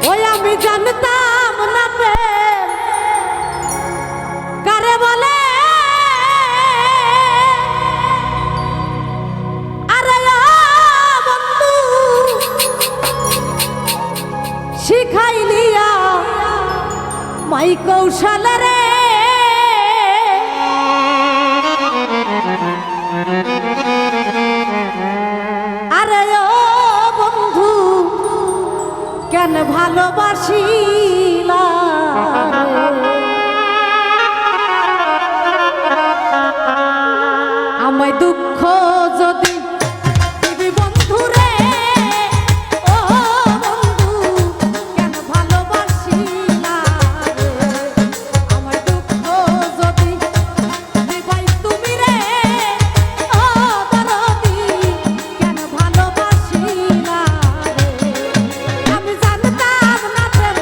ওই আমি জানতাম না প্রেম কারে বলে। আরে বন্ধু শিখাইলিয়া মাই কৌশল রে। আরে বন্ধু কেন ভালোবাসিলা আমায় দুঃখ যদি দিবি বন্ধু রে। ও বন্ধু কেন ভালোবাসিলা আমায় দুঃখ যদি দিবাই তুমি রে। ও দরদি কেন ভালোবাসিলা আমি জানতাম না প্রেম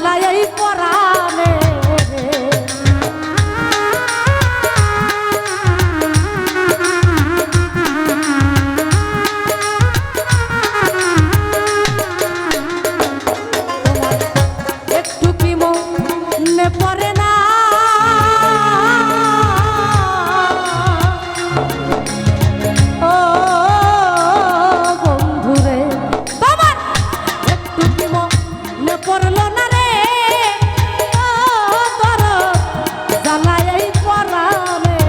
জ্বালায় এই পরাণে একটু কি মনে পড়ে না ও বন্ধুরে বাবা একটু কি মনে পড়লো না রে ও বড় জ্বালায় এই পরাণে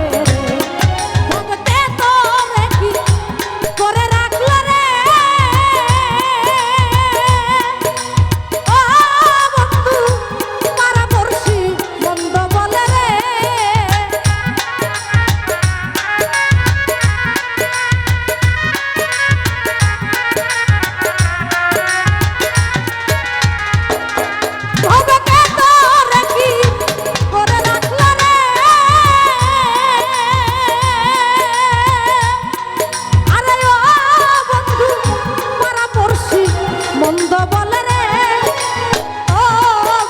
ভগতে তোরে কি করে রাখলো রে ও বন্ধু পারা পড়ছি মন্দ বলে রে ভগতে তোরে কি করে রাখলো রে আরে ও বন্ধু পারা পড়ছি মন্দ বলে রে ও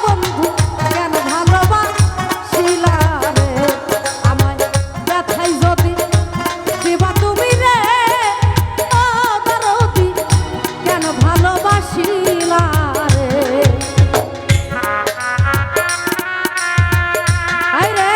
বন্ধু কেন ভালোবাসিলা রে আমায় ব্যথাই যদি দিবা তুমি রে ও দরদি কেন ভালোবাসিলা রে আই রে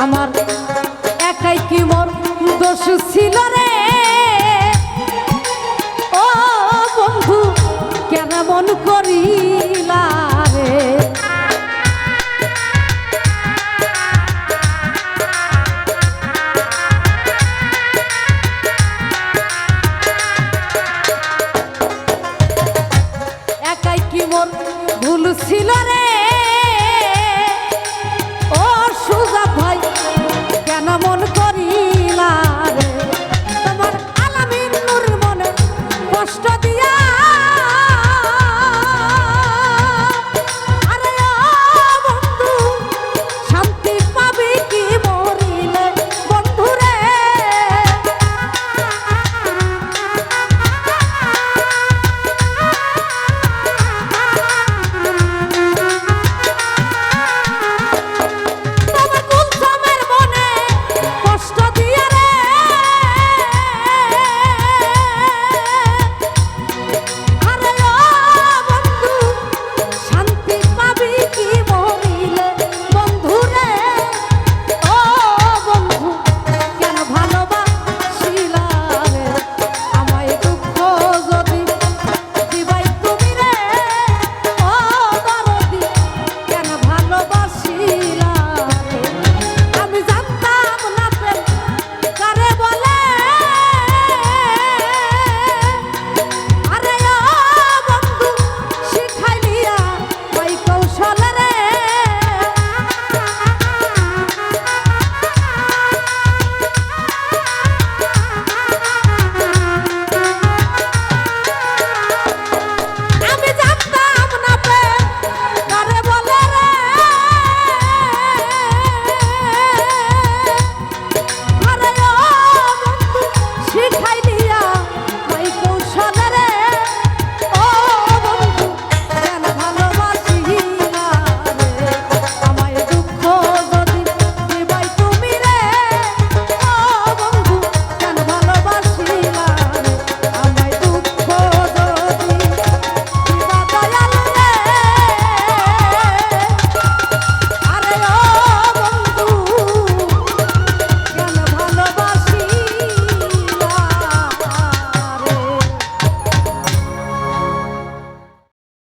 আমার একাই কি মোর দোষ ছিল রে ও বন্ধু কেন মন করিলা রে একাই কি মোর ভুল ছিল রে